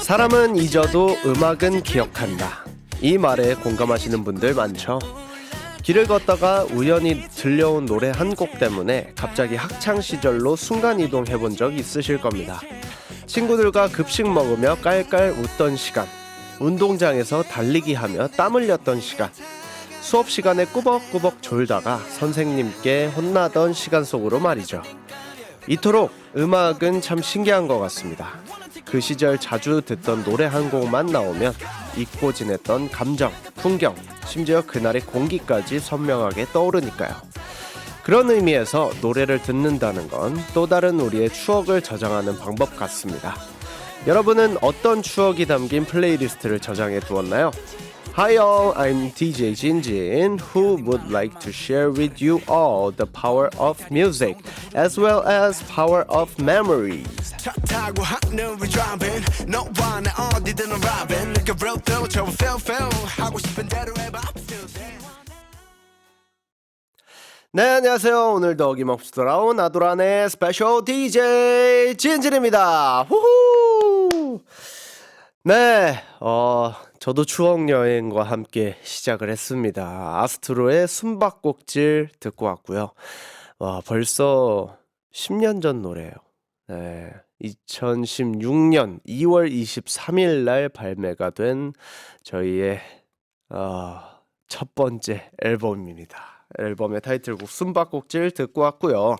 사람은 잊어도 음악은 기억한다. 이 말에 공감하시는 분들 많죠? 길을 걷다가 우연히 들려온 노래 한 곡 때문에 갑자기 학창시절로 순간이동해 본 적 있으실 겁니다. 친구들과 급식 먹으며 깔깔 웃던 시간, 운동장에서 달리기 하며 땀 흘렸던 시간, 수업 시간에 꾸벅꾸벅 졸다가 선생님께 혼나던 시간 속으로 말이죠. 이토록 음악은 참 신기한 것 같습니다. 그 시절 자주 듣던 노래 한 곡만 나오면 잊고 지냈던 감정, 풍경, 심지어 그날의 공기까지 선명하게 떠오르니까요. 그런 의미에서 노래를 듣는다는 건 또 다른 우리의 추억을 저장하는 방법 같습니다. 여러분은 어떤 추억이 담긴 플레이리스트를 저장해 두었나요? Hi all, I'm DJ Jinjin, who would like to share with you all the power of music, as well as power of memories. 네, 안녕하세요. 오늘도 어김없이 돌아온 아도란의 스페셜 DJ 진진입니다. 후후! 네, 저도 추억여행과 함께 시작을 했습니다. 아스트로의 숨바꼭질 듣고 왔고요. 와, 벌써 10년 전 노래예요. 네, 2016년 2월 23일 날 발매가 된 저희의 첫 번째 앨범입니다. 앨범의 타이틀곡 숨바꼭질 듣고 왔고요.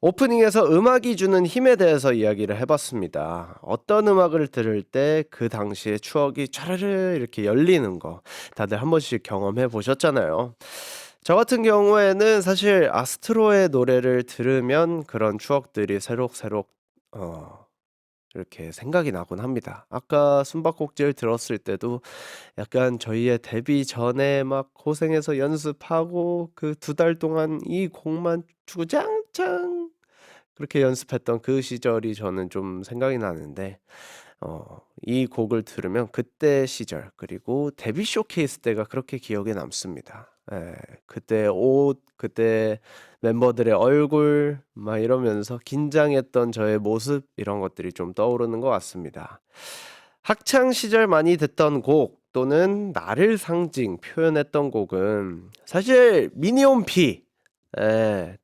오프닝에서 음악이 주는 힘에 대해서 이야기를 해봤습니다. 어떤 음악을 들을 때 그 당시의 추억이 촤르르 이렇게 열리는 거 다들 한 번씩 경험해 보셨잖아요. 저 같은 경우에는 사실 아스트로의 노래를 들으면 그런 추억들이 새록새록 이렇게 생각이 나곤 합니다. 아까 숨바꼭질 들었을 때도 약간 저희의 데뷔 전에 막 고생해서 연습하고 그 2달 동안 이 곡만 주구장창 그렇게 연습했던 그 시절이 저는 좀 생각이 나는데 이 곡을 들으면 그때 시절 그리고 데뷔 쇼케이스 때가 그렇게 기억에 남습니다. 예, 그때 옷, 그때 멤버들의 얼굴 막 이러면서 긴장했던 저의 모습 이런 것들이 좀 떠오르는 것 같습니다. 학창 시절 많이 듣던 곡 또는 나를 상징 표현했던 곡은 사실 미니홈피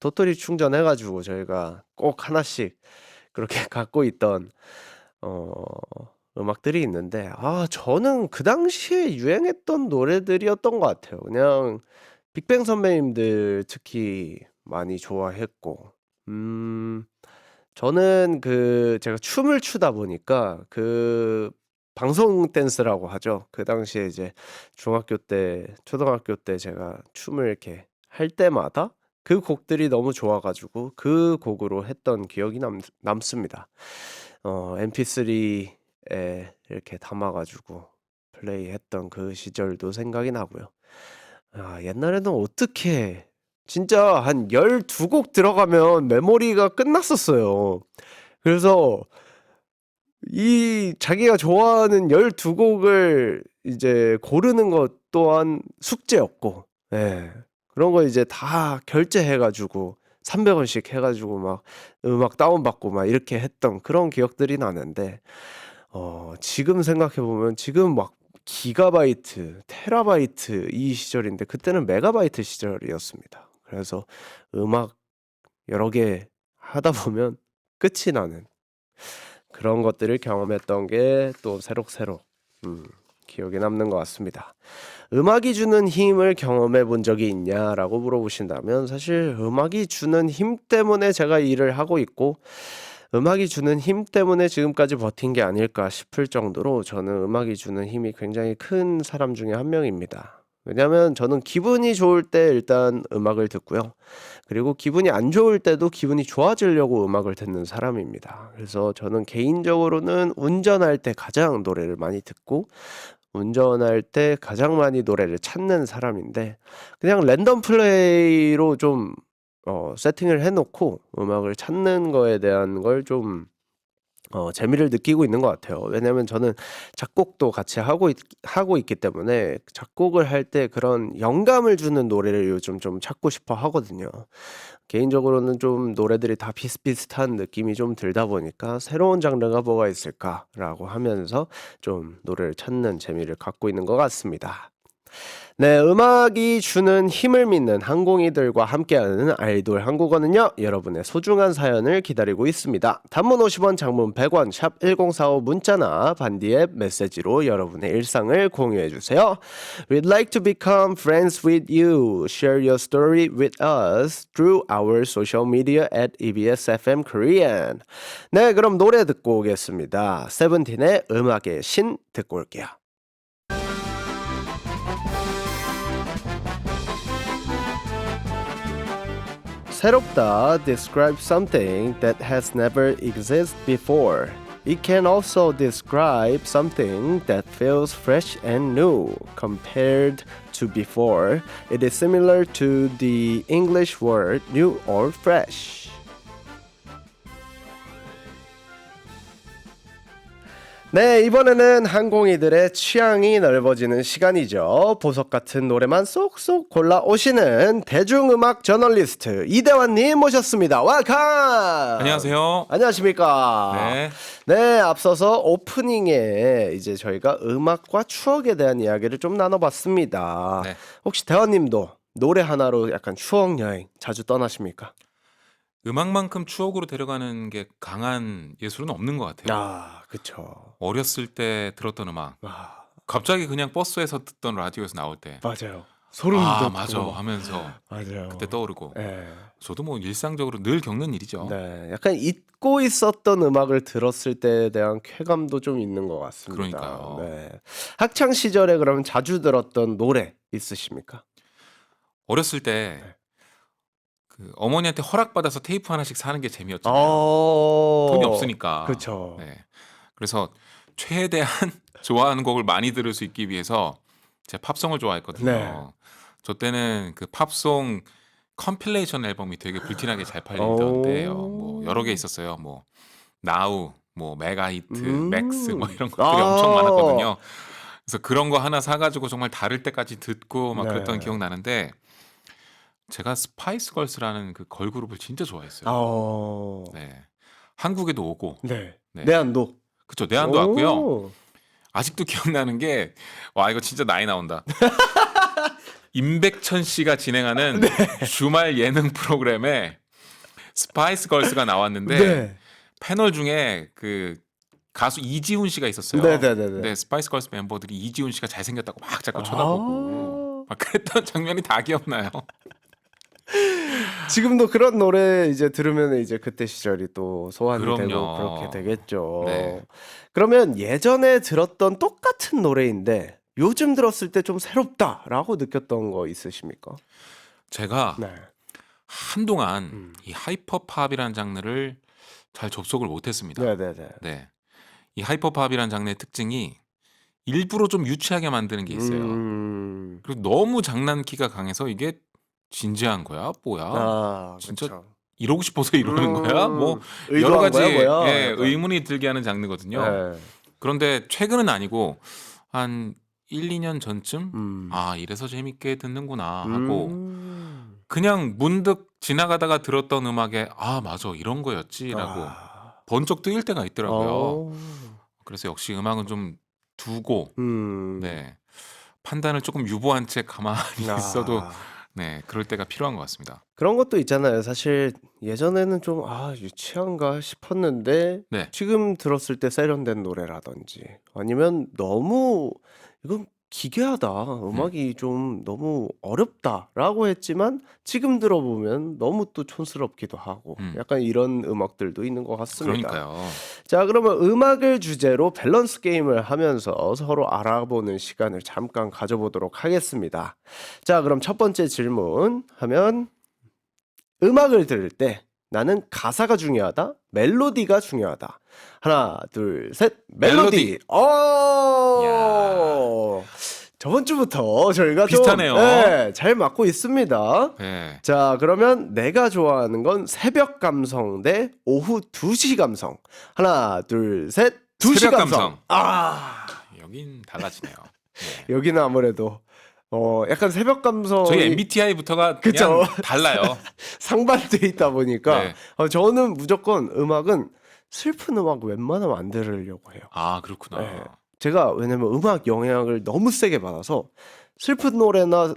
도토리 충전해가지고 저희가 꼭 하나씩 그렇게 갖고 있던 어, 음악들이 있는데 저는 그 당시에 유행했던 노래들이었던 것 같아요. 그냥 빅뱅 선배님들 특히 많이 좋아했고 저는 제가 춤을 추다 보니까 그 방송 댄스라고 하죠. 그 당시에 이제 중학교 때, 초등학교 때 제가 춤을 이렇게 할 때마다 그 곡들이 너무 좋아가지고 그 곡으로 했던 기억이 남습니다. mp3에 이렇게 담아가지고 플레이했던 그 시절도 생각이 나고요. 옛날에는 어떻게 진짜 한 12곡 들어가면 메모리가 끝났었어요. 그래서 이 자기가 좋아하는 12곡을 이제 고르는 것 또한 숙제였고, 예. 그런 거 이제 다 결제해가지고 300원씩 해가지고 막 음악 다운받고 막 이렇게 했던 그런 기억들이 나는데, 지금 생각해보면 지금 막 기가바이트, 테라바이트 이 시절인데 그때는 메가바이트 시절이었습니다. 그래서 음악 여러 개 하다 보면 끝이 나는 그런 것들을 경험했던 게 또 새록새록 기억에 남는 것 같습니다. 음악이 주는 힘을 경험해 본 적이 있냐라고 물어보신다면 사실 음악이 주는 힘 때문에 제가 일을 하고 있고 음악이 주는 힘 때문에 지금까지 버틴 게 아닐까 싶을 정도로 저는 음악이 주는 힘이 굉장히 큰 사람 중에 한 명입니다. 왜냐하면 저는 기분이 좋을 때 일단 음악을 듣고요. 그리고 기분이 안 좋을 때도 기분이 좋아지려고 음악을 듣는 사람입니다. 그래서 저는 개인적으로는 운전할 때 가장 노래를 많이 듣고 운전할 때 가장 많이 노래를 찾는 사람인데 그냥 랜덤 플레이로 좀 세팅을 해놓고 음악을 찾는 거에 대한 걸 좀 재미를 느끼고 있는 것 같아요. 왜냐면 저는 작곡도 같이 하고 있기 때문에 작곡을 할 때 그런 영감을 주는 노래를 요즘 좀 찾고 싶어 하거든요. 개인적으로는 좀 노래들이 다 비슷비슷한 느낌이 좀 들다 보니까 '새로운 장르가 뭐가 있을까?'라고 하면서 좀 노래를 찾는 재미를 갖고 있는 것 같습니다. 네, 음악이 주는 힘을 믿는 항공이들과 함께하는 아이돌 한국어는요, 여러분의 소중한 사연을 기다리고 있습니다. 단문 50원, 장문 100원, 샵 1045 문자나 반디앱 메시지로 여러분의 일상을 공유해주세요. We'd like to become friends with you. Share your story with us through our social media at EBS FM Korean. 네, 그럼 노래 듣고 오겠습니다. 세븐틴의 음악의 신 듣고 올게요. 새롭다 describe something that has never existed before. It can also describe something that feels fresh and new compared to before. It is similar to the English word new or fresh. 네, 이번에는 항공이들의 취향이 넓어지는 시간이죠. 보석 같은 노래만 쏙쏙 골라오시는 대중음악 저널리스트 이대환님 모셨습니다. 웰컴! 안녕하세요. 안녕하십니까? 네. 네, 앞서서 오프닝에 이제 저희가 음악과 추억에 대한 이야기를 좀 나눠봤습니다. 네. 혹시 대환님도 노래 하나로 약간 추억 여행 자주 떠나십니까? 음악만큼 추억으로 데려가는 게 강한 예술은 없는 것 같아요. 아, 그쵸. 어렸을 때 들었던 음악, 와, 갑자기 그냥 버스에서 듣던 라디오에서 나올 때, 맞아요. 소름 아, 돋고 맞아 막. 하면서 맞아요. 그때 떠오르고, 예. 저도 뭐 일상적으로 늘 겪는 일이죠. 네, 약간 잊고 있었던 음악을 들었을 때에 대한 쾌감도 좀 있는 것 같습니다. 그러니까요. 네. 학창 시절에 그러면 자주 들었던 노래 있으십니까? 어렸을 때 네. 그 어머니한테 허락받아서 테이프 하나씩 사는 게 재미였잖아요. 돈이 없으니까. 그쵸. 네. 그래서 최대한 좋아하는 곡을 많이 들을 수 있기 위해서 제가 팝송을 좋아했거든요. 네. 저 때는 그 팝송 컴필레이션 앨범이 되게 불티나게 잘 팔리던 때예요. 뭐 여러 개 있었어요. 뭐 나우, 뭐 메가히트, 맥스 뭐 이런 것들이 엄청 많았거든요. 그래서 그런 거 하나 사가지고 정말 다를 때까지 듣고 막 그랬던 네. 기억 나는데 제가 스파이스 걸스라는 그 걸그룹을 진짜 좋아했어요. 어. 네. 한국에도 오고, 네. 네. 내한도. 그쵸. 내한도 왔고요. 오. 아직도 기억나는 게, 와, 이거 진짜 나이 나온다. 임백천 씨가 진행하는 주말 예능 프로그램에 스파이스 걸스가 나왔는데, 네. 패널 중에 그 가수 이지훈 씨가 있었어요. 네네네네. 근데 스파이스 걸스 멤버들이 이지훈 씨가 잘생겼다고 막 자꾸 아. 쳐다보고, 막 그랬던 장면이 다 기억나요. 지금도 그런 노래 이제 들으면 이제 그때 시절이 또 소환이 되고 그럼요. 그렇게 되겠죠. 네. 그러면 예전에 들었던 똑같은 노래인데 요즘 들었을 때 좀 새롭다라고 느꼈던 거 있으십니까? 제가 네. 한동안 이 하이퍼팝이라는 장르를 잘 접속을 못했습니다. 네네네. 네. 이 하이퍼팝이라는 장르의 특징이 일부러 좀 유치하게 만드는 게 있어요. 그리고 너무 장난기가 강해서 이게 진지한 거야? 뭐야? 아, 진짜 그쵸. 이러고 싶어서 이러는 거야? 뭐 여러 의도한 가지 거야, 뭐야? 예, 약간. 의문이 들게 하는 장르거든요. 네. 그런데 최근은 아니고 한 1, 2년 전쯤 음. 아, 이래서 재밌게 듣는구나 하고 음. 그냥 문득 지나가다가 들었던 음악에 아, 맞아. 이런 거였지라고 아. 번쩍 뜨일 때가 있더라고요. 어. 그래서 역시 음악은 좀 두고 음. 네. 판단을 조금 유보한 채 가만히 있어도 아. 네, 그럴 때가 필요한 것 같습니다. 그런 것도 있잖아요. 사실 예전에는 좀 '아 유치한가?' 싶었는데 네. 지금 들었을 때 세련된 노래라든지 아니면 '너무 이건 기괴하다. 음악이 좀 너무 어렵다.'라고 했지만 지금 들어보면 너무 또 촌스럽기도 하고 음. 약간 이런 음악들도 있는 것 같습니다. 그러니까요. 자, 그러면 음악을 주제로 밸런스 게임을 하면서 서로 알아보는 시간을 잠깐 가져보도록 하겠습니다. 자, 그럼 첫 번째 질문 하면 음악을 들을 때 나는 가사가 중요하다, 멜로디가 중요하다. 하나, 둘, 셋. 멜로디. 멜로디. 어. 저번 주부터 저희가 비슷하네요. 좀 네, 잘 맞고 있습니다. 네. 자, 그러면 내가 좋아하는 건 새벽 감성 대 오후 2시 감성. 하나, 둘, 셋. 2시 새벽 감성. 감성. 여긴 달라지네요. 네. 여기는 아무래도 약간 새벽 감성 저희 MBTI부터가 그쵸. 그냥 달라요. 상반돼 있다 보니까 네. 저는 무조건 음악은 슬픈 음악 웬만하면 안 들으려고 해요. 아, 그렇구나. 네. 제가 왜냐면 음악 영향을 너무 세게 받아서 슬픈 노래나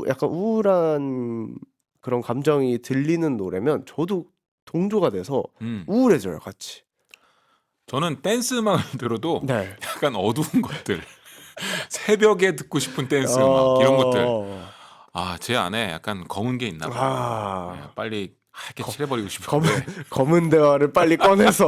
약간 우울한 그런 감정이 들리는 노래면 저도 동조가 돼서 우울해져요, 같이. 저는 댄스 음악을 들어도 네. 약간 어두운 것들, 새벽에 듣고 싶은 댄스 음악 이런 것들. 아, 제 안에 약간 검은 게 있나 봐요. 네, 빨리 하얗게 칠해버리고 싶은데 검은 대화를 빨리 꺼내서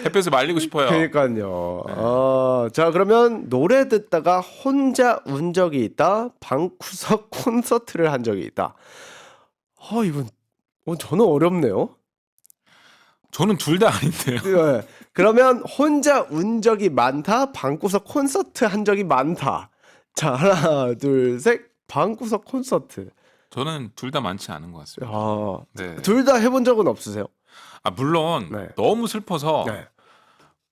햇볕을 말리고 싶어요. 그러니까요. 자, 그러면 노래 듣다가 혼자 운 적이 있다. 방구석 콘서트를 한 적이 있다. 이건 저는 어렵네요. 저는 둘 다 아닌데요. 네. 그러면 혼자 운 적이 많다. 방구석 콘서트 한 적이 많다. 자, 하나, 둘, 셋. 방구석 콘서트. 저는 둘 다 많지 않은 것 같습니다. 네. 둘 다 해본 적은 없으세요? 물론 네. 너무 슬퍼서 네.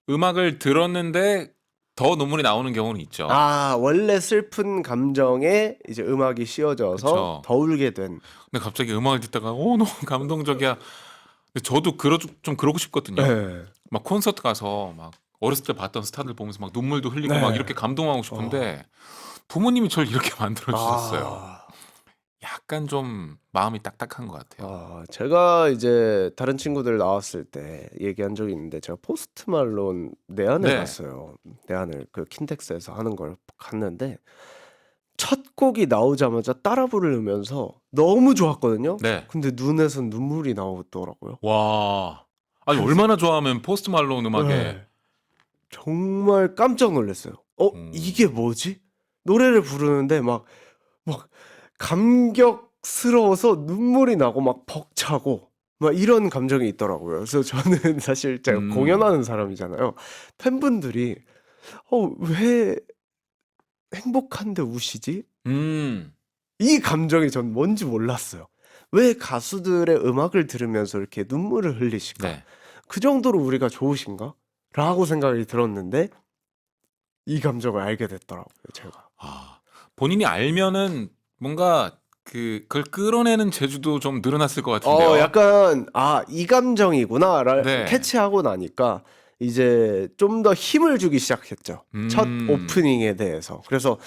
음악을 들었는데 더 눈물이 나오는 경우는 있죠. 원래 슬픈 감정에 이제 음악이 씌워져서 그쵸. 더 울게 된. 근데 갑자기 음악을 듣다가 너무 감동적이야. 근데 저도 좀 그러고 싶거든요. 네. 막 콘서트 가서 막 어렸을 때 봤던 스타들 보면서 막 눈물도 흘리고 네. 막 이렇게 감동하고 싶은데 부모님이 저를 이렇게 만들어 주셨어요. 약간 좀 마음이 딱딱한 것 같아요. 제가 이제 다른 친구들 나왔을 때 얘기한 적이 있는데 제가 포스트 말론 내한을 네. 갔어요. 내한을 그 킨텍스에서 하는 걸 갔는데 첫 곡이 나오자마자 따라 부르면서 너무 좋았거든요. 네. 근데 눈에서 눈물이 나오더라고요. 와. 아니 얼마나 좋아하면 포스트 말론 음악에 네. 정말 깜짝 놀랐어요. 이게 뭐지? 노래를 부르는데 막 감격스러워서 눈물이 나고 막 벅차고 막 이런 감정이 있더라고요. 그래서 저는 사실 제가 공연하는 사람이잖아요. 팬분들이 왜 행복한데 우시지? 이 감정이 전 뭔지 몰랐어요. 왜 가수들의 음악을 들으면서 이렇게 눈물을 흘리실까? 네. 그 정도로 우리가 좋으신가? 라고 생각이 들었는데 이 감정을 알게 됐더라고요, 제가. 본인이 알면은 뭔가 그걸 끌어내는 재주도 좀 늘어났을 것 같은데요. 약간 이 감정이구나를 네. 캐치하고 나니까 이제 좀 더 힘을 주기 시작했죠. 첫 오프닝에 대해서. 그래서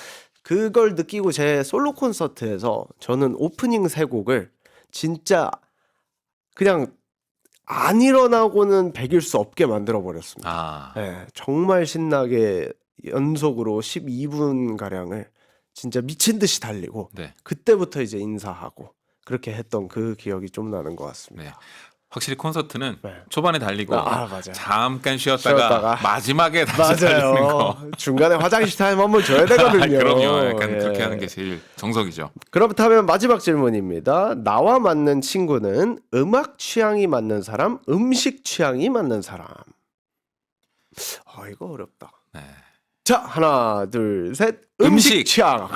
그걸 느끼고 제 솔로 콘서트에서 저는 오프닝 3곡을 진짜 그냥 안 일어나고는 배길 수 없게 만들어 버렸습니다. 네, 정말 신나게 연속으로 12분 가량을 진짜 미친 듯이 달리고 네. 그때부터 이제 인사하고 그렇게 했던 그 기억이 좀 나는 것 같습니다. 네. 확실히 콘서트는 네. 초반에 달리고 맞아요. 잠깐 쉬었다가 마지막에 다시 맞아요. 달리는 거. 중간에 화장실 타임 한번 줘야 되거든요. 그럼요. 약간 예. 그렇게 하는 게 제일 정석이죠. 그렇다면 마지막 질문입니다. 나와 맞는 친구는 음악 취향이 맞는 사람, 음식 취향이 맞는 사람. 이거 어렵다. 네. 자, 하나, 둘, 셋. 음식. 취향.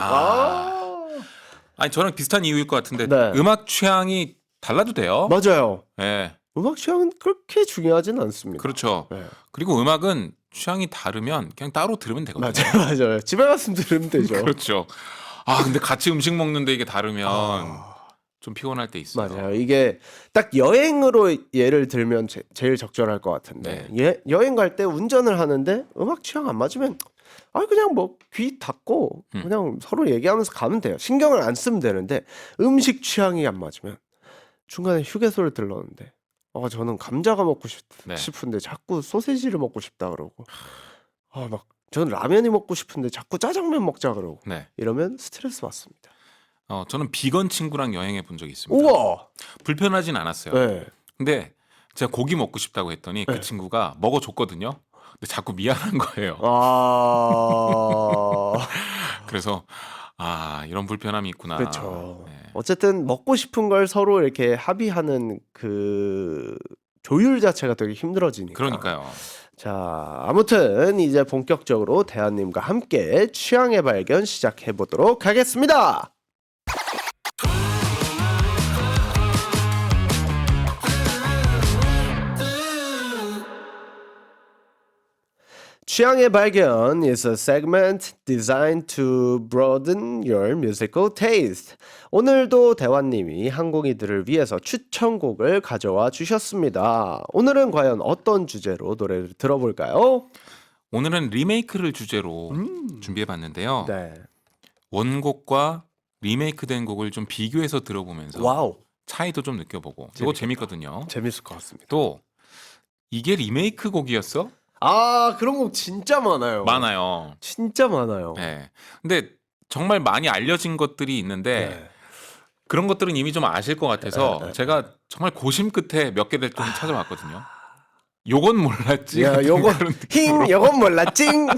아니 저랑 비슷한 이유일 것 같은데 네. 음악 취향이 달라도 돼요. 맞아요. 네. 음악 취향은 그렇게 중요하진 않습니다. 그렇죠. 네. 그리고 음악은 취향이 다르면 그냥 따로 들으면 되거든요. 맞아요. 집에 갔으면 들으면 되죠. 그렇죠. 근데 같이 음식 먹는데 이게 다르면 좀 피곤할 때 있어요. 맞아요. 이게 딱 여행으로 예를 들면 제일 적절할 것 같은데 여행 갈 때 운전을 하는데 음악 취향 안 맞으면 그냥 뭐 귀 닫고 그냥 서로 얘기하면서 가면 돼요. 신경을 안 쓰면 되는데 음식 취향이 안 맞으면 중간에 휴게소를 들렀는데 저는 감자가 먹고 싶은데 자꾸 소세지를 먹고 싶다 그러고 막 저는 라면이 먹고 싶은데 자꾸 짜장면 먹자 그러고 이러면 스트레스 받습니다. 저는 비건 친구랑 여행해 본 적이 있습니다. 우와. 불편하진 않았어요. 네. 근데 제가 고기 먹고 싶다고 했더니 그 친구가 먹어줬거든요. 근데 자꾸 미안한 거예요. 그래서 이런 불편함이 있구나. 그렇죠. 네. 어쨌든 먹고 싶은 걸 서로 이렇게 합의하는 그 조율 자체가 되게 힘들어지니까. 그러니까요. 자, 아무튼 이제 본격적으로 대한님과 함께 취향의 발견 시작해 보도록 하겠습니다. 취향의 발견 is a segment designed to broaden your musical taste. 오늘도 대화님이 한국인들을 위해서 추천곡을 가져와 주셨습니다. 오늘은 과연 어떤 주제로 노래를 들어볼까요? 오늘은 리메이크를 주제로 준비해봤는데요. 네. 원곡과 리메이크된 곡을 좀 비교해서 들어보면서 와우. 차이도 좀 느껴보고 이거 재밌겠다. 재밌거든요. 재밌을 것 같습니다. 또 이게 리메이크 곡이었어? 아, 그런 곡 진짜 많아요. 많아요. 진짜 많아요. 네. 근데 정말 많이 알려진 것들이 있는데 네. 그런 것들은 이미 좀 아실 것 같아서 네. 제가 정말 고심 끝에 몇 개를 좀 찾아봤거든요. 요건 몰랐지. 야, 같은 요건 그런 힝, 느낌으로. 요건 몰랐징.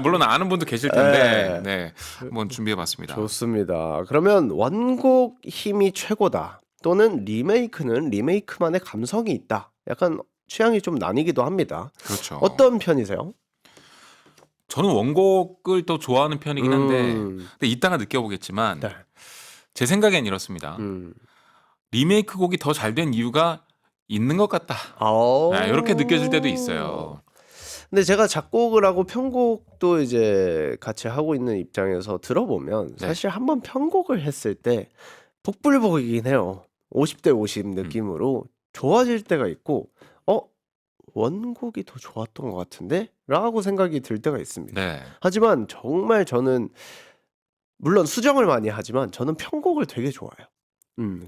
물론 아는 분도 계실 텐데 네, 한번 준비해봤습니다. 좋습니다. 그러면 원곡 힘이 최고다. 또는 리메이크는 리메이크만의 감성이 있다. 약간 취향이 좀 나뉘기도 합니다. 그렇죠. 어떤 편이세요? 저는 원곡을 또 좋아하는 편이긴 한데 음. 근데 이따가 느껴보겠지만 네. 제 생각엔 이렇습니다. 리메이크 곡이 더 잘 된 이유가 있는 것 같다. 네, 이렇게 느껴질 때도 있어요. 근데 제가 작곡을 하고 편곡도 이제 같이 하고 있는 입장에서 들어보면 네. 사실 한번 편곡을 했을 때 복불복이긴 해요. 50대 50 느낌으로 좋아질 때가 있고 원곡이 더 좋았던 것 같은데? 라고 생각이 들 때가 있습니다. 네. 하지만 정말 저는 물론 수정을 많이 하지만 저는 편곡을 되게 좋아해요.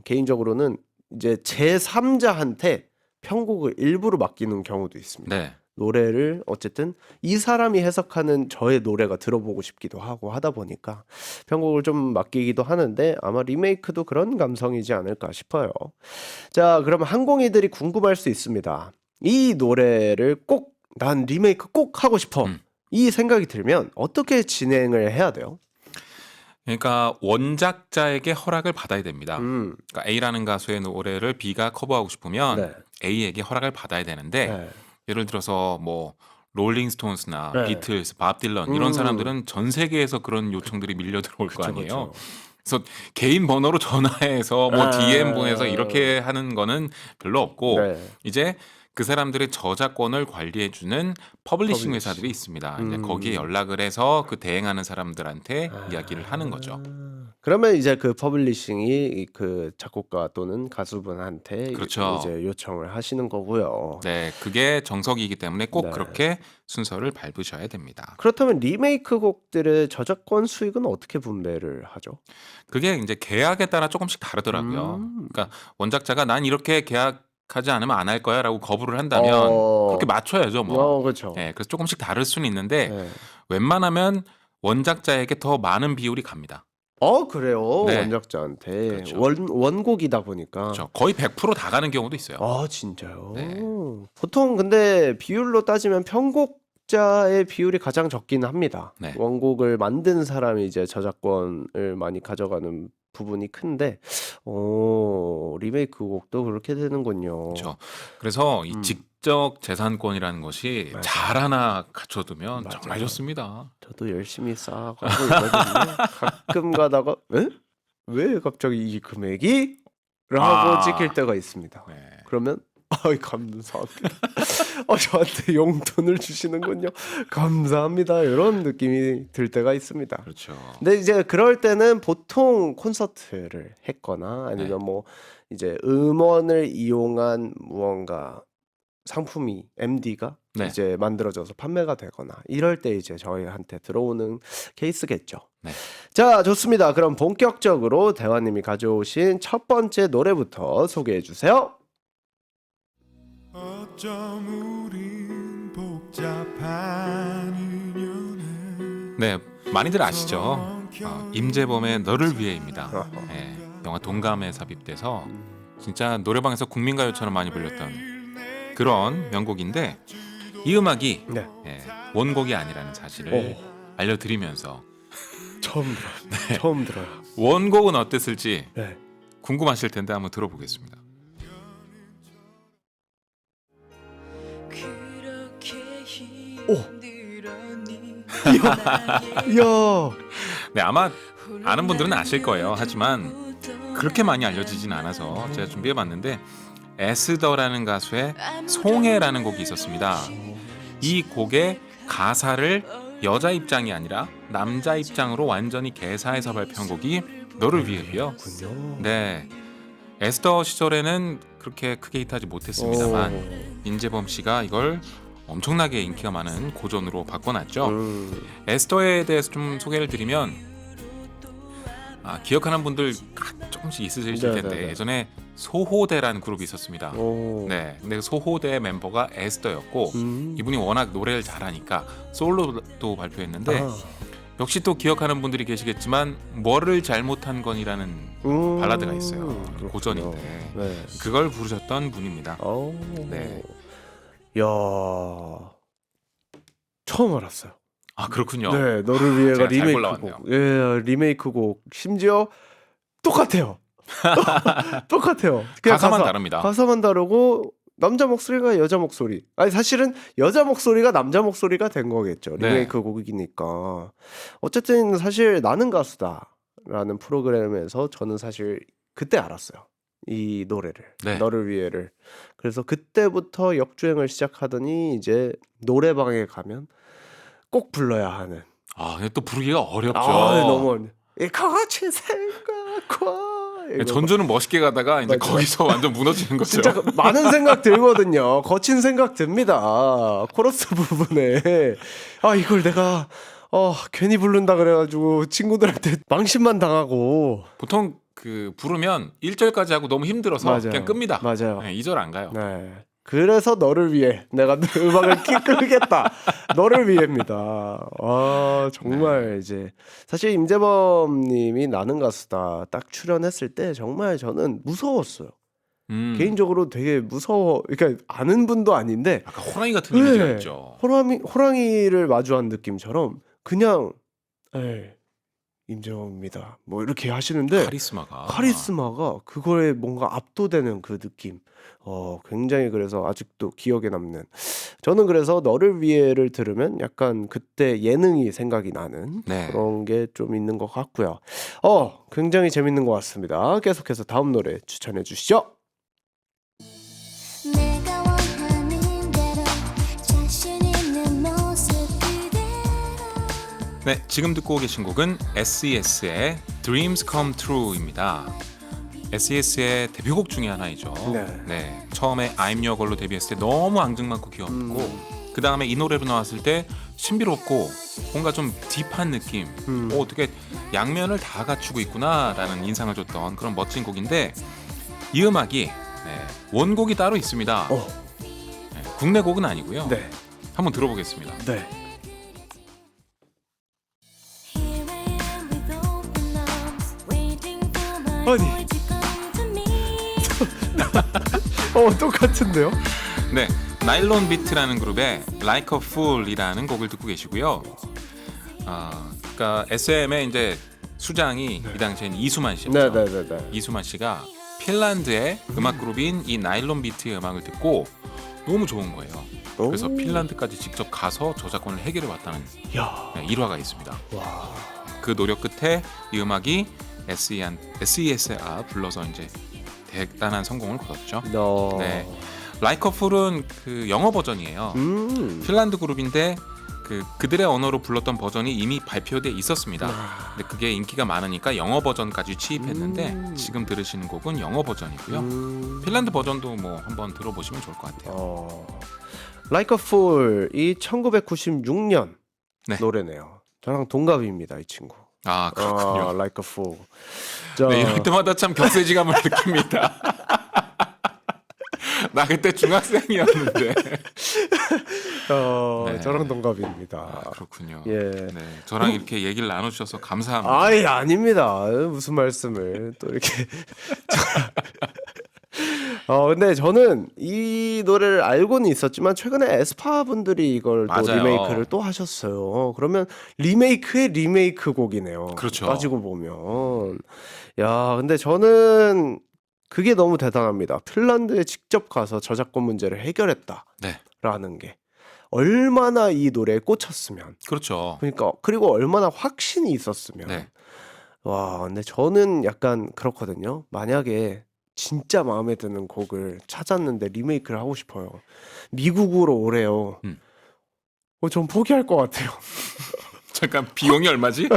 개인적으로는 이제 제3자한테 편곡을 일부러 맡기는 경우도 있습니다. 네. 노래를 어쨌든 이 사람이 해석하는 저의 노래가 들어보고 싶기도 하고 하다 보니까 편곡을 좀 맡기기도 하는데 아마 리메이크도 그런 감성이지 않을까 싶어요. 자, 그러면 항공이들이 궁금할 수 있습니다. 이 노래를 꼭 난 리메이크 꼭 하고 싶어. 이 생각이 들면 어떻게 진행을 해야 돼요? 그러니까 원작자에게 허락을 받아야 됩니다. 음, 그러니까 A라는 가수의 노래를 B가 커버하고 싶으면 네. A에게 허락을 받아야 되는데 네. 예를 들어서 뭐 롤링스톤스나 네. 비틀스, 밥 딜런 이런 사람들은 전 세계에서 그런 요청들이 밀려 들어올 거 아니에요. 그쵸. 그래서 개인 번호로 전화해서 뭐 아. DM 보내서 이렇게 하는 거는 별로 없고 네. 이제 그 사람들의 저작권을 관리해주는 퍼블리싱 퍼블리싱. 회사들이 있습니다. 이제 거기에 연락을 해서 그 대행하는 사람들한테 이야기를 하는 거죠. 그러면 이제 그 퍼블리싱이 그 작곡가 또는 가수분한테 그렇죠. 이제 요청을 하시는 거고요. 네, 그게 정석이기 때문에 꼭 네. 그렇게 순서를 밟으셔야 됩니다. 그렇다면 리메이크 곡들의 저작권 수익은 어떻게 분배를 하죠? 그게 이제 계약에 따라 조금씩 다르더라고요. 그러니까 원작자가 난 이렇게 계약하지 않으면 안 할 거야라고 거부를 한다면 그렇게 맞춰야죠, 뭐. 그렇죠. 네, 그래서 조금씩 다를 수는 있는데 네. 웬만하면 원작자에게 더 많은 비율이 갑니다. 그래요. 네. 원작자한테 그렇죠. 원곡이다 보니까. 그렇죠. 거의 100% 다 가는 경우도 있어요. 진짜요? 네. 보통 근데 비율로 따지면 편곡자의 비율이 가장 적기는 합니다. 네. 원곡을 만든 사람이 이제 저작권을 많이 가져가는 부분이 큰데, 리메이크 곡도 그렇게 되는군요. 그렇죠. 그래서 이 직접 재산권이라는 것이 맞아요. 잘 하나 갖춰두면 맞아요. 정말 좋습니다. 저도 열심히 쌓아가고 있거든요. 가끔 가다가, 왜 갑자기 이 금액이? 라고 찍힐 때가 있습니다. 네. 그러면 감사합니다. 저한테 용돈을 주시는군요. 감사합니다. 이런 느낌이 들 때가 있습니다. 그렇죠. 근데 이제 그럴 때는 보통 콘서트를 했거나 아니면 네. 뭐 이제 음원을 이용한 무언가 상품이 MD가 네. 이제 만들어져서 판매가 되거나 이럴 때 이제 저희한테 들어오는 케이스겠죠. 네. 자, 좋습니다. 그럼 본격적으로 대화님이 가져오신 첫 번째 노래부터 소개해 주세요. 어쩜 우린 복잡한 인연에 네, 많이들 아시죠? 임재범의 너를 위해입니다. 어허. 네, 영화 동감에 삽입돼서 진짜 노래방에서 국민가요처럼 많이 불렸던 그런 명곡인데 이 음악이 네. 원곡이 아니라는 사실을 알려드리면서 처음 들어요. 처음 들어요. 원곡은 어땠을지 네. 궁금하실 텐데 한번 들어보겠습니다. 그렇게 야. 네, 아마 아는 분들은 아실 거예요. 하지만 그렇게 많이 알려지진 않아서 제가 준비해봤는데 에스더라는 가수의 송해라는 곡이 있었습니다. 이 곡의 가사를 여자 입장이 아니라 남자 입장으로 완전히 개사해서 발표한 곡이 너를 위해요. 네, 에스더 시절에는 그렇게 크게 히트하지 못했습니다만 임재범 씨가 이걸 엄청나게 인기가 많은 고전으로 바꿔놨죠. 에스더에 대해서 좀 소개를 드리면 기억하는 분들 조금씩 있으실 텐데 네네네. 예전에 소호대라는 그룹이 있었습니다. 네, 근데 소호대 멤버가 에스더였고 이분이 워낙 노래를 잘하니까 솔로도 발표했는데 역시 또 기억하는 분들이 계시겠지만 뭐를 잘못한 건이라는 발라드가 있어요. 그렇군요. 고전인데 네. 그걸 부르셨던 분입니다. 네. 야. 처음 알았어요. 아, 그렇군요. 네, 너를 위해가 제가 잘 리메이크곡. 골라왔네요. 예, 리메이크곡. 심지어 똑같아요. 똑같아요. 그냥 가사만 다릅니다. 가사만 다르고 남자 목소리가 여자 목소리. 아니 사실은 여자 목소리가 남자 목소리가 된 거겠죠. 네. 리메이크 곡이니까. 어쨌든 사실 나는 가수다라는 프로그램에서 저는 사실 그때 알았어요. 이 노래를. 네. 너를 위해를. 그래서 그때부터 역주행을 시작하더니 이제 노래방에 가면 꼭 불러야 하는. 근데 또 부르기가 어렵죠. 너무 어려. 이 거친 생각과 이거 전주는 멋있게 가다가 이제 맞아요. 거기서 완전 무너지는 거죠. 진짜 많은 생각 들거든요. 거친 생각 듭니다. 코러스 부분에 이걸 내가 괜히 부른다 그래가지고 친구들한테 망신만 당하고. 보통 그 부르면 1절까지 하고 너무 힘들어서 맞아요. 그냥 끕니다. 맞아요. 네, 2절 안 가요. 네. 그래서 너를 위해 내가 음악을 끄겠다. 너를 위해입니다. 정말 이제 사실 임재범님이 나는 가수다 딱 출연했을 때 정말 저는 무서웠어요. 개인적으로 되게 무서워. 그러니까 아는 분도 아닌데 약간 호랑이 같은 이미지가 네. 있죠. 호랑이를 마주한 느낌처럼 그냥 임재범입니다. 뭐 이렇게 하시는데 카리스마가 그거에 뭔가 압도되는 그 느낌. 굉장히 그래서 아직도 기억에 남는. 저는 그래서 너를 위해를 들으면 약간 그때 예능이 생각이 나는 네. 그런 게 좀 있는 것 같고요. 굉장히 재밌는 것 같습니다. 계속해서 다음 노래 추천해 주시죠. 내가 원하는 대로 자신 있는 모습 그대로 네, 지금 듣고 계신 곡은 SES의 Dreams Come True입니다. SES의 데뷔곡 중에 하나이죠. 네. 처음에 I'm Your Girl로 데뷔했을 때 너무 앙증맞고 귀엽고 그 다음에 이 노래로 나왔을 때 신비롭고 뭔가 좀 딥한 느낌. 어떻게 양면을 다 갖추고 있구나라는 인상을 줬던 그런 멋진 곡인데 이 음악이 원곡이 따로 있습니다. 국내 곡은 아니고요. 네. 한번 들어보겠습니다. 네. Here I am with open arms waiting for my 아니. boy to come to me 똑같은데요? 네, 나일론 비트라는 그룹의 Like a Fool이라는 곡을 듣고 계시고요. 그러니까 SM의 이제 수장이 이 당시엔 이수만 씨였죠. 네. 이수만 씨가 핀란드의 음악 그룹인 이 나일론 비트의 음악을 듣고 너무 좋은 거예요. 그래서 핀란드까지 직접 가서 저작권을 해결해 왔다는 일화가 있습니다. 와. 그 노력 끝에 이 음악이 SES가 불러서 이제 대단한 성공을 거뒀죠. 네, Like a Fool은 그 영어 버전이에요. 핀란드 그룹인데 그들의 언어로 불렀던 버전이 이미 발표돼 있었습니다. 근데 그게 인기가 많으니까 영어 버전까지 취입했는데 지금 들으시는 곡은 영어 버전이고요. 핀란드 버전도 뭐 한번 들어보시면 좋을 것 같아요. Like a Fool 이 1996년 네. 노래네요. 저랑 동갑입니다, 이 친구. 그렇군요. Like a Fool. 네, 이럴 때마다 참 격세지감을 느낍니다. 나 그때 중학생이었는데. 네. 저랑 동갑입니다. 그렇군요. 예. 네, 저랑 이렇게 얘기를 나눠주셔서 감사합니다. 예, 아닙니다. 무슨 말씀을 또 이렇게. 근데 저는 이 노래를 알고는 있었지만 최근에 에스파 분들이 이걸 또 맞아요. 리메이크를 또 하셨어요. 그러면 리메이크의 리메이크 곡이네요. 그렇죠. 따지고 보면. 근데 저는 그게 너무 대단합니다. 핀란드에 직접 가서 저작권 문제를 해결했다라는 네. 게 얼마나 이 노래에 꽂혔으면. 그렇죠. 그러니까 그리고 얼마나 확신이 있었으면. 네. 와, 근데 저는 약간 그렇거든요. 만약에 진짜 마음에 드는 곡을 찾았는데 리메이크를 하고 싶어요. 미국으로 오래요. 전 포기할 것 같아요. 잠깐 비용이 얼마지?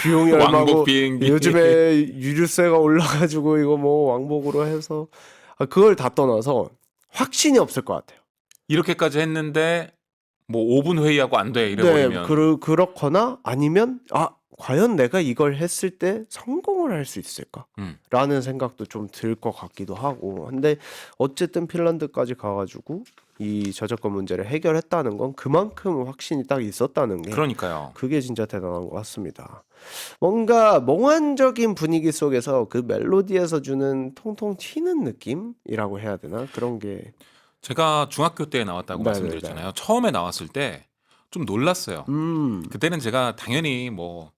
비용이 왕복 얼마고 비행기. 요즘에 유류세가 올라가지고 이거 뭐 왕복으로 해서 그걸 다 떠나서 확신이 없을 것 같아요. 이렇게까지 했는데 뭐 5분 회의하고 안 돼 네, 이래버리면 그렇거나 아니면 과연 내가 이걸 했을 때 성공을 할 수 있을까? 라는 생각도 좀 들 것 같기도 하고. 근데 어쨌든 핀란드까지 가가지고 이 저작권 문제를 해결했다는 건 그만큼 확신이 딱 있었다는 게 그러니까요. 그게 진짜 대단한 것 같습니다. 뭔가 몽환적인 분위기 속에서 그 멜로디에서 주는 통통 튀는 느낌이라고 해야 되나? 그런 게 제가 중학교 때 나왔다고 네네네. 말씀드렸잖아요. 처음에 나왔을 때 좀 놀랐어요. 그때는 제가 당연히 뭐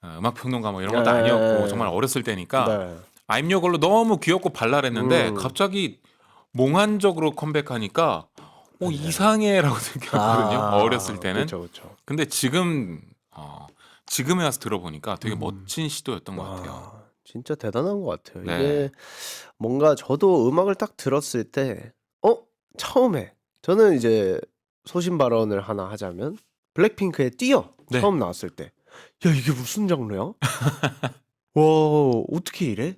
음악 평론가 뭐 이런 것도 네. 아니었고 정말 어렸을 때니까 네. I'm Your Girl로 너무 귀엽고 발랄했는데 음. 갑자기 몽환적으로 컴백하니까 이상해라고 생각했거든요. 어렸을 때는. 그렇죠. 근데 지금에 와서 들어보니까 되게 멋진 시도였던 것 같아요. 진짜 대단한 것 같아요. 네. 이게 뭔가 저도 음악을 딱 들었을 때 처음에 저는 이제 소신 발언을 하나 하자면 블랙핑크의 뛰어 네. 처음 나왔을 때 야 이게 무슨 장르야? 와 어떻게 이래?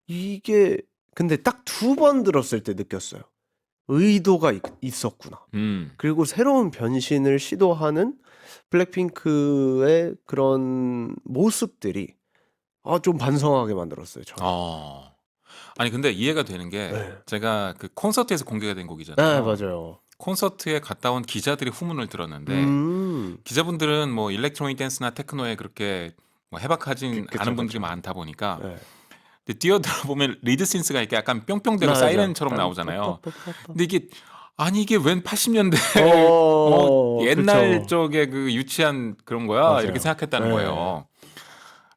이게 근데 딱 2번 들었을 때 느꼈어요. 의도가 있었구나. 그리고 새로운 변신을 시도하는 블랙핑크의 그런 모습들이 좀 반성하게 만들었어요. 저는. 아니 근데 이해가 되는 게 네. 제가 그 콘서트에서 공개가 된 곡이잖아요. 네, 맞아요. 콘서트에 갔다 온 기자들의 후문을 들었는데 기자분들은 뭐 일렉트로닉 댄스나 테크노에 그렇게 뭐 해박하진 그쵸, 않은 분들이 그쵸. 많다 보니까 네. 근데 뛰어들어보면 리드 신스가 이렇게 약간 뿅뿅대고 맞아. 사이렌처럼 나오잖아요. 근데 이게 웬 80년대 옛날 그쵸. 쪽에 그 유치한 그런 거야 맞아요. 이렇게 생각했다는 네. 거예요.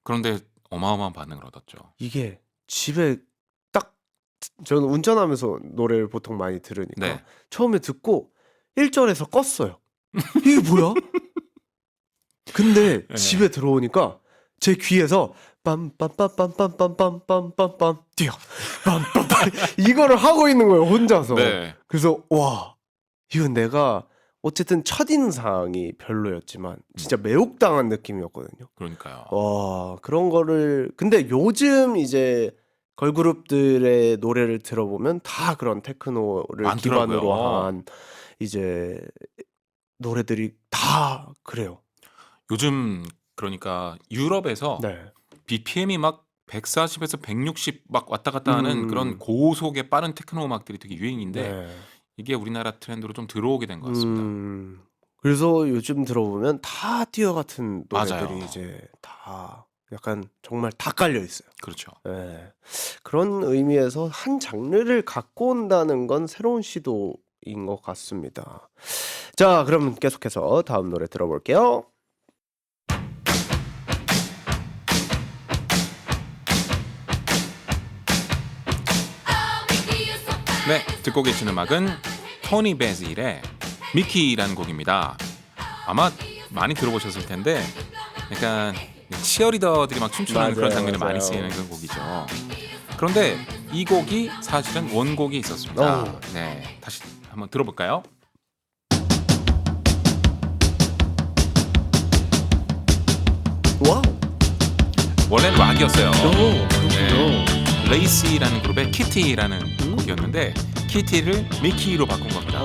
그런데 어마어마한 반응을 얻었죠. 이게 집에 딱 저는 운전하면서 노래를 보통 많이 들으니까 네. 처음에 듣고 1절에서 껐어요. 이게 뭐야? 근데 네. 집에 들어오니까 제 귀에서 빰빰빰빰빰빰빰빰빰빰 뛰어 빰빰빰 이거를 하고 있는 거예요 혼자서. 네. 그래서 와 이건 내가 어쨌든 첫인상이 별로였지만 진짜 매혹당한 느낌이었거든요. 그러니까요. 와 그런 거를 근데 요즘 이제 걸그룹들의 노래를 들어보면 다 그런 테크노를 많더라고요. 기반으로 한 이제 노래들이 다 그래요. 요즘 그러니까 유럽에서 네. BPM이 막 140에서 160 막 왔다 갔다 하는 그런 고속의 빠른 테크노 음악들이 되게 유행인데 네. 이게 우리나라 트렌드로 좀 들어오게 된 것 같습니다. 그래서 요즘 들어보면 다 뛰어 같은 노래들이 맞아요. 이제 다 약간 정말 다 깔려 있어요. 그렇죠. 네. 그런 의미에서 한 장르를 갖고 온다는 건 새로운 시도인 것 같습니다. 자, 그럼 계속해서 다음 노래 들어볼게요. 네, 듣고 계신 음악은 토니 베질의 미키라는 곡입니다. 아마 많이 들어보셨을 텐데 약간 치어리더들이 막 춤추는 맞아요, 그런 장면에 맞아요. 많이 쓰이는 그런 곡이죠. 그런데 이 곡이 사실은 원곡이 있었습니다. 오. 네, 다시 한번 들어볼까요? 와우. 원래는 락이었어요. 그렇군요. 레이시라는 그룹의 키티라는 곡이었는데 키티를 미키로 바꾼 겁니다.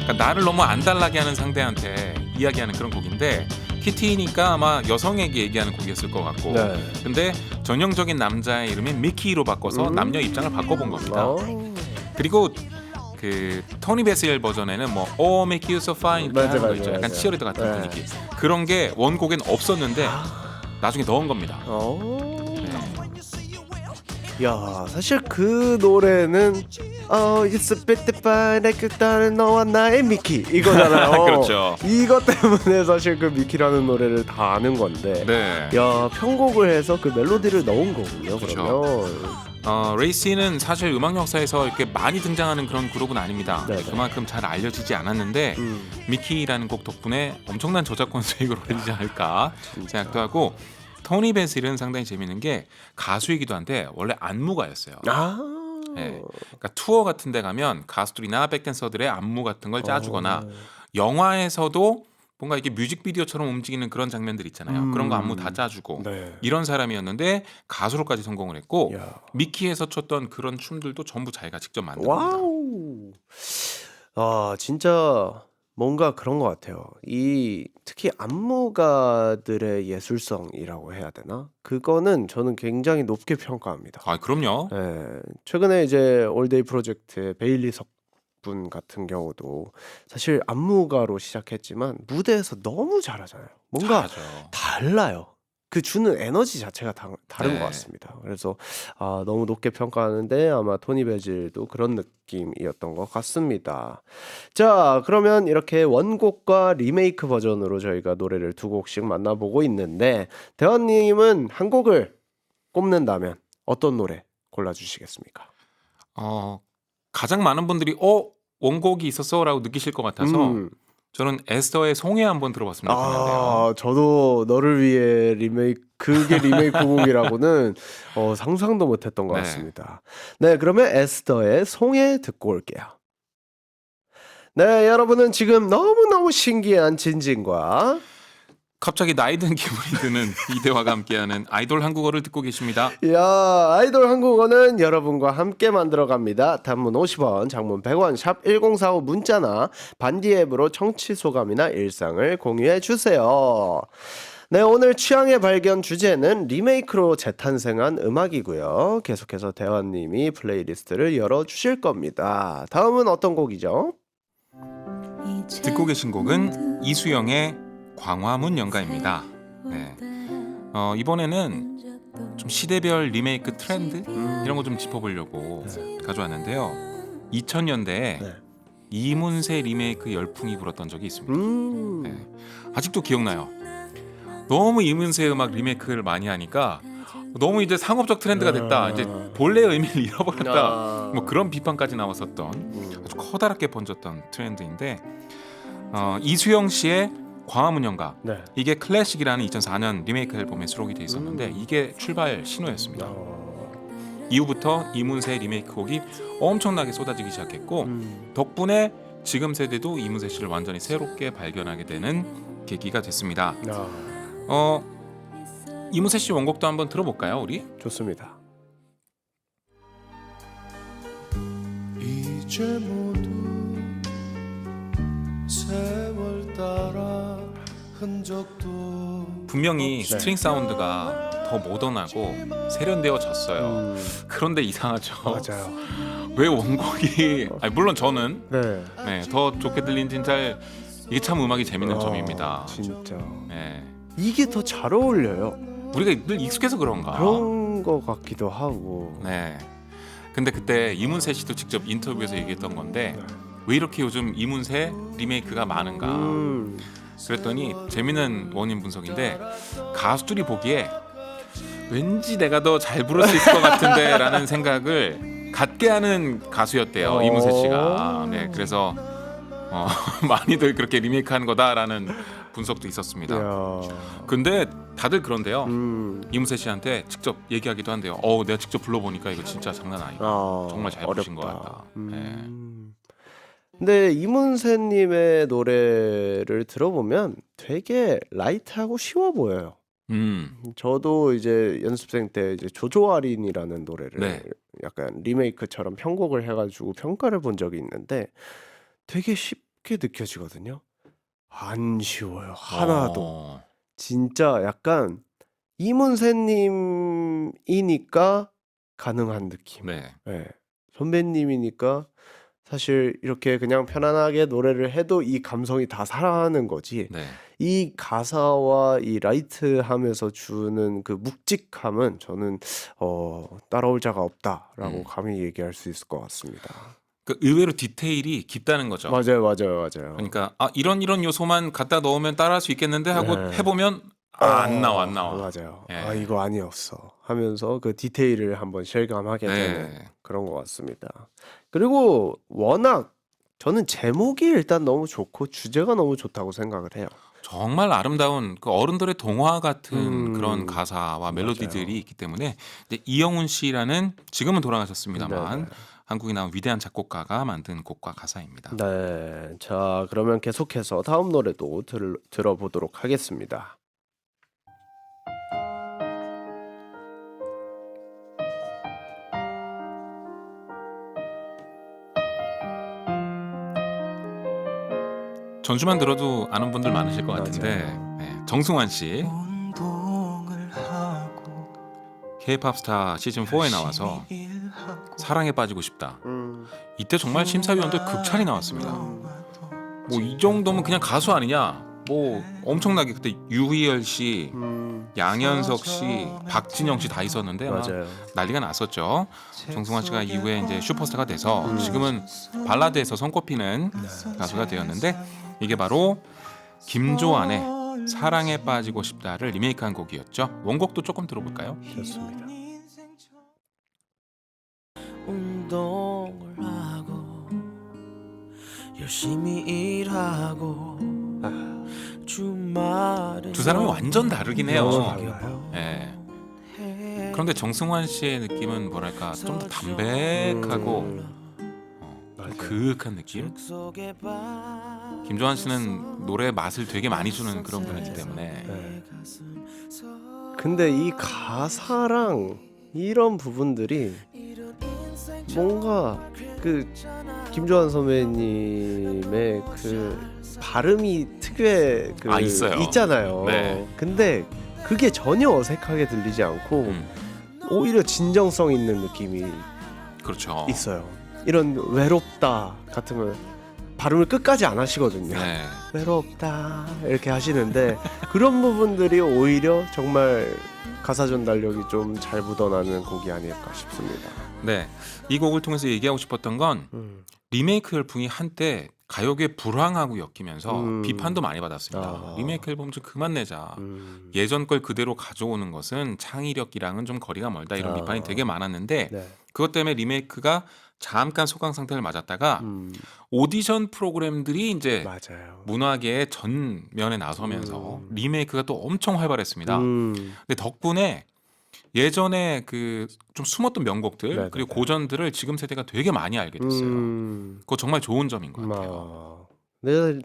그러니까 나를 너무 안달나게 하는 상대한테 이야기하는 그런 곡인데 키티니까 아마 여성에게 얘기하는 곡이었을 것 같고 네. 근데 전형적인 남자의 이름인 미키로 바꿔서 남녀 입장을 바꿔본 겁니다. 그리고 그 토니 베슬 버전에는 뭐 Oh Make You So Fine 이렇게 맞아, 하는 거 맞아, 있죠. 약간 맞아. 치어리더 같은 네. 분위기. 그런 게 원곡엔 없었는데 나중에 넣은 겁니다. 네. 야, 사실 그 노래는 It's a bit fine 나는 너와 나의 미키 이거잖아요. 그렇죠. 이것 때문에 사실 그 미키라는 노래를 다 아는 건데 네. 야 편곡을 해서 그 멜로디를 넣은 거군요. 그렇죠. 그러면 레이시는 사실 음악 역사에서 이렇게 많이 등장하는 그런 그룹은 아닙니다. 네네. 그만큼 잘 알려지지 않았는데 미키라는 곡 덕분에 엄청난 저작권 수익을 올리지 않을까 생각도 하고 토니 베실은 상당히 재밌는 게 가수이기도 한데 원래 안무가였어요. 네. 그러니까 투어 같은 데 가면 가수들이나 백댄서들의 안무 같은 걸 짜주거나 영화에서도 뭔가 이게 뮤직비디오처럼 움직이는 그런 장면들 있잖아요. 그런 거 안무 다 짜주고 네. 이런 사람이었는데 가수로까지 성공을 했고 야. 미키에서 췄던 그런 춤들도 전부 자기가 직접 만든 겁니다. 와우. 아 진짜 뭔가 그런 것 같아요. 이 특히 안무가들의 예술성이라고 해야 되나? 그거는 저는 굉장히 높게 평가합니다. 아, 그럼요. 예, 최근에 이제 올데이 프로젝트의 베일리 석분 같은 경우도 사실 안무가로 시작했지만 무대에서 너무 잘하잖아요. 뭔가 잘하죠. 달라요. 그 주는 에너지 자체가 다른 네. 것 같습니다. 그래서 너무 높게 평가하는데 아마 토니 베질도 그런 느낌이었던 것 같습니다. 자, 그러면 이렇게 원곡과 리메이크 버전으로 저희가 노래를 두 곡씩 만나보고 있는데 대원님은 한 곡을 꼽는다면 어떤 노래 골라주시겠습니까? 가장 많은 분들이 원곡이 있었어라고 느끼실 것 같아서 저는 에스더의 송해 한번 들어봤으면 좋겠는데요. 저도 너를 위해 그게 리메이크 곡이라고는 상상도 못했던 것 네. 같습니다. 네, 그러면 에스더의 송해 듣고 올게요. 네, 여러분은 지금 너무너무 신기한 진진과 갑자기 나이 든 기분이 드는 이대화가 함께하는 아이돌 한국어를 듣고 계십니다. 아이돌 한국어는 여러분과 함께 만들어갑니다. 단문 50원, 장문 100원, 샵 1045 문자나 반디 앱으로 청취 소감이나 일상을 공유해 주세요. 네, 오늘 취향의 발견 주제는 리메이크로 재탄생한 음악이고요. 계속해서 대화님이 플레이리스트를 열어주실 겁니다. 다음은 어떤 곡이죠? 듣고 계신 곡은 이수영의 광화문 연가입니다. 네. 이번에는 좀 시대별 리메이크 트렌드 이런 거 좀 짚어보려고 가져왔는데요. 2000년대에 네. 이문세 리메이크 열풍이 불었던 적이 있습니다. 네. 아직도 기억나요. 너무 이문세 음악 리메이크를 많이 하니까 너무 이제 상업적 트렌드가 됐다. 이제 본래의 의미를 잃어버렸다. 뭐 그런 비판까지 나왔었던 아주 커다랗게 번졌던 트렌드인데 이수영 씨의 광화문 연가 네. 이게 클래식이라는 2004년 리메이크 앨범에 수록이 돼 있었는데 이게 출발 신호였습니다. 이후부터 이문세 리메이크 곡이 엄청나게 쏟아지기 시작했고 덕분에 지금 세대도 이문세 씨를 완전히 새롭게 발견하게 되는 계기가 됐습니다. 이문세 씨 원곡도 한번 들어볼까요, 우리? 좋습니다. 이제 모두 세월 따라 흔적도 분명히 스트링 사운드가 더 모던하고 세련되어졌어요. 그런데 이상하죠. 맞아요. 왜 원곡이 물론 저는 네. 더 좋게 들린진 잘 이게 참 음악이 재밌는 점입니다. 진짜. 네. 이게 더 잘 어울려요. 우리가 늘 익숙해서 그런가. 그런 거 같기도 하고. 네. 근데 그때 이문세 씨도 직접 인터뷰에서 얘기했던 건데 왜 이렇게 요즘 이문세 리메이크가 많은가. 그랬더니 재밌는 원인 분석인데 가수들이 보기에 왠지 내가 더 잘 부를 수 있을 것 같은데 라는 생각을 갖게 하는 가수였대요. 이문세 씨가. 네, 그래서 많이들 그렇게 리메이크하는 거다라는 분석도 있었습니다. 이야. 근데 다들 그런데요. 이문세 씨한테 직접 얘기하기도 한대요. 내가 직접 불러보니까 이거 진짜 장난 아니고 정말 잘 부르신 것 같다. 네. 근데 이문세님의 노래를 들어보면 되게 라이트하고 쉬워 보여요. 저도 이제 연습생 때 이제 조조아린이라는 노래를 네. 약간 리메이크처럼 편곡을 해가지고 평가를 본 적이 있는데 되게 쉽게 느껴지거든요. 안 쉬워요. 하나도. 진짜 약간 이문세님이니까 가능한 느낌. 네. 네. 선배님이니까 사실 이렇게 그냥 편안하게 노래를 해도 이 감성이 다 살아나는 거지. 네. 이 가사와 이 라이트하면서 주는 그 묵직함은 저는 따라올 자가 없다라고 감히 얘기할 수 있을 것 같습니다. 그 의외로 디테일이 깊다는 거죠. 맞아요, 맞아요, 맞아요. 그러니까 이런 요소만 갖다 넣으면 따라할 수 있겠는데 하고 네. 해보면 안 나와. 맞아요. 예. 이거 아니었어 하면서 그 디테일을 한번 실감하게 되는 네. 그런 것 같습니다. 그리고 워낙 저는 제목이 일단 너무 좋고 주제가 너무 좋다고 생각을 해요. 정말 아름다운 그 어른들의 동화 같은 그런 음, 가사와 멜로디들이 맞아요. 있기 때문에 이제 이영훈 씨라는 지금은 돌아가셨습니다만 네네. 한국에 나온 위대한 작곡가가 만든 곡과 가사입니다. 네, 자 그러면 계속해서 다음 노래도 들어보도록 하겠습니다. 전주만 들어도 아는 분들 많으실 것 같은데 맞아요. 네, 정승환 씨 운동을 하고 K-팝 스타 시즌 4에 나와서 일하고 사랑에 빠지고 싶다. 음, 이때 정말 심사위원들 극찬이 나왔습니다. 뭐 이 정도면 그냥 가수 아니냐? 뭐 엄청나게 그때 유희열 씨, 양현석 씨, 박진영 씨 다 있었는데 막 맞아요. 난리가 났었죠. 정승환 씨가 이후에 이제 슈퍼스타가 돼서 지금은 발라드에서 손꼽히는 가수가 되었는데 이게 바로 김조한의 사랑에 빠지고 싶다를 리메이크한 곡이었죠. 원곡도 조금 들어볼까요? 좋습니다. 운동을 하고 열심히 일하고 주말에 두 사람이 완전 다르긴 해요. 너무 달라요. 예. 그런데 정승환 씨의 느낌은 뭐랄까 좀 더 담백하고 좀 그윽한 느낌. 김조한 씨는 노래 맛을 되게 많이 주는 그런 분이기 때문에 네. 근데 이 가사랑 이런 부분들이 뭔가 그 김조한 선배님의 그 발음이 특유의 그 있어요. 있잖아요. 네. 근데 그게 전혀 어색하게 들리지 않고 오히려 진정성 있는 느낌이 그렇죠. 있어요. 이런 외롭다 같으면 발음을 끝까지 안 하시거든요. 네. 외롭다 이렇게 하시는데 그런 부분들이 오히려 정말 가사 전달력이 좀 잘 묻어나는 곡이 아닐까 싶습니다. 네. 이 곡을 통해서 얘기하고 싶었던 건 리메이크 열풍이 한때 가요계 불황하고 엮이면서 비판도 많이 받았습니다. 리메이크 앨범 좀 그만 내자. 예전 걸 그대로 가져오는 것은 창의력이랑은 좀 거리가 멀다. 이런 비판이 되게 많았는데 네. 그것 때문에 리메이크가 잠깐 소강 상태를 맞았다가 오디션 프로그램들이 이제 맞아요. 문화계의 전면에 나서면서 리메이크가 또 엄청 활발했습니다. 음, 근데 덕분에 예전에 그 좀 숨었던 명곡들 네네네. 그리고 고전들을 지금 세대가 되게 많이 알게 됐어요. 그거 정말 좋은 점인 것 같아요. 네,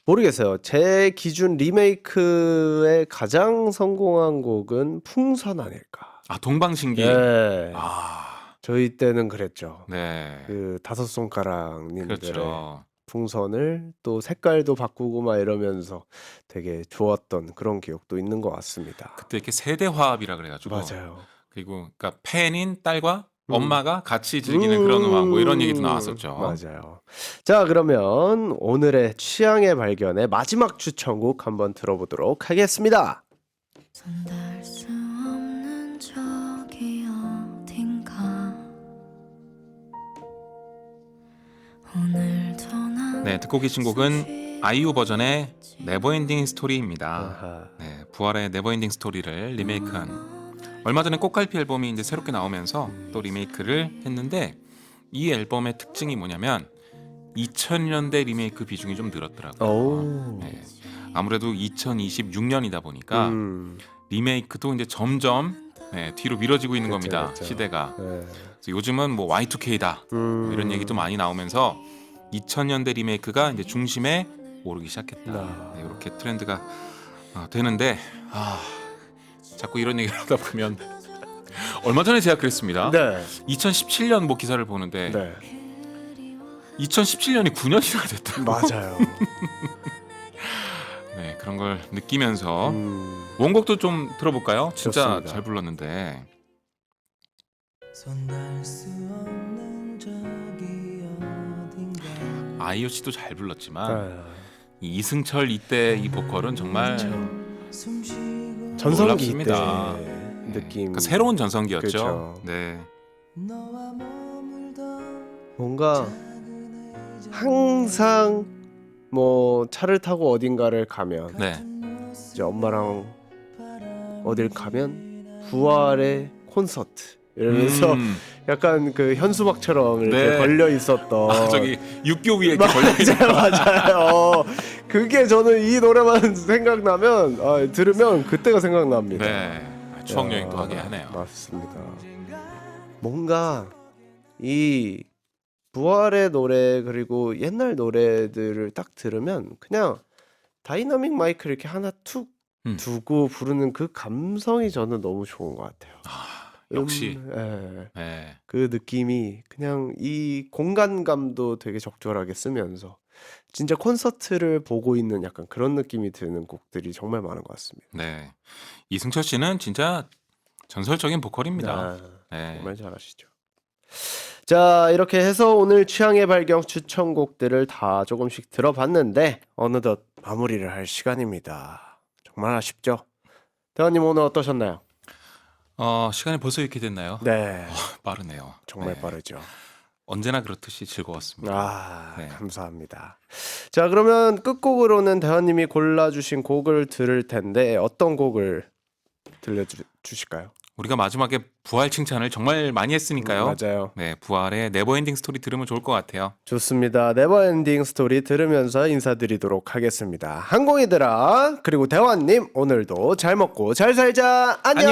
모르겠어요. 제 기준 리메이크의 가장 성공한 곡은 풍선 아닐까. 동방신기. 네. 아, 저희 때는 그랬죠. 네. 그 다섯 손가락님들의 그렇죠. 풍선을 또 색깔도 바꾸고 막 이러면서 되게 좋았던 그런 기억도 있는 것 같습니다. 그때 이렇게 세대 화합이라 그래가지고 맞아요. 그리고 그러니까 팬인 딸과 엄마가 같이 즐기는 그런 음악 뭐 이런 얘기도 나왔었죠. 맞아요. 자, 그러면 오늘의 취향의 발견의 마지막 추천곡 한번 들어보도록 하겠습니다. 손댈 수 없는 저기 어딘가 오늘도 난 네, 듣고 계신 곡은 아이유 버전의 네버엔딩 스토리입니다. 아하. 네, 부활의 네버엔딩 스토리를 리메이크한 얼마 전에 꽃갈피 앨범이 이제 새롭게 나오면서 또 리메이크를 했는데 이 앨범의 특징이 뭐냐면 2000년대 리메이크 비중이 좀 늘었더라고요. 오. 네, 아무래도 2026년이다 보니까 리메이크도 이제 점점 뒤로 미뤄지고 있는 그쵸, 겁니다. 그쵸. 시대가. 네. 그래서 요즘은 뭐 Y2K다 이런 얘기도 많이 나오면서 2000년대 리메이크가 이제 중심에 오르기 시작했다. 네, 이렇게 트렌드가 되는데 자꾸 이런 얘기를 하다 보면 얼마 전에 제가 그랬습니다. 네. 2017년 뭐 기사를 보는데 네. 2017년이 9년이나 됐다고. 맞아요. 네, 그런 걸 느끼면서 원곡도 좀 들어볼까요? 진짜 좋습니다. 잘 불렀는데. 손날 수 없는 저기 아이유 씨도 잘 불렀지만 아, 이 이승철 이때 이 보컬은 정말 전성기 놀랍습니다. 때 네. 느낌. 그 새로운 전성기였죠. 그쵸. 네. 뭔가 항상 뭐 차를 타고 어딘가를 가면 네. 이제 엄마랑 어딜 가면 부활의 콘서트 이러면서 약간 그 현수막처럼 이렇게 네. 걸려 있었던 저기 육교 위에 이렇게 걸려 있는 맞아요. 그게 저는 이 노래만 생각나면 들으면 그때가 생각납니다. 네. 추억 여행도 하게 하네요. 맞습니다. 뭔가 이 부활의 노래 그리고 옛날 노래들을 딱 들으면 그냥 다이나믹 마이크 이렇게 하나 툭 두고 부르는 그 감성이 저는 너무 좋은 것 같아요. 역시. 예. 네. 그 느낌이 그냥 이 공간감도 되게 적절하게 쓰면서 진짜 콘서트를 보고 있는 약간 그런 느낌이 드는 곡들이 정말 많은 것 같습니다. 네. 이승철 씨는 진짜 전설적인 보컬입니다. 아, 네. 정말 잘하시죠. 자, 이렇게 해서 오늘 취향의 발견 추천곡들을 다 조금씩 들어봤는데 어느덧 마무리를 할 시간입니다. 정말 아쉽죠? 대원님 오늘 어떠셨나요? 시간이 벌써 이렇게 됐나요? 네, 빠르네요. 정말 네. 빠르죠. 언제나 그렇듯이 즐거웠습니다. 아, 네. 감사합니다. 자, 그러면 끝곡으로는 대원님이 골라주신 곡을 들을 텐데 어떤 곡을 들려주실까요? 우리가 마지막에 부활 칭찬을 정말 많이 했으니까요. 맞아요. 네, 부활의 네버엔딩 스토리 들으면 좋을 것 같아요. 좋습니다. 네버엔딩 스토리 들으면서 인사드리도록 하겠습니다. 항공이들아 그리고 대원님 오늘도 잘 먹고 잘 살자. 안녕.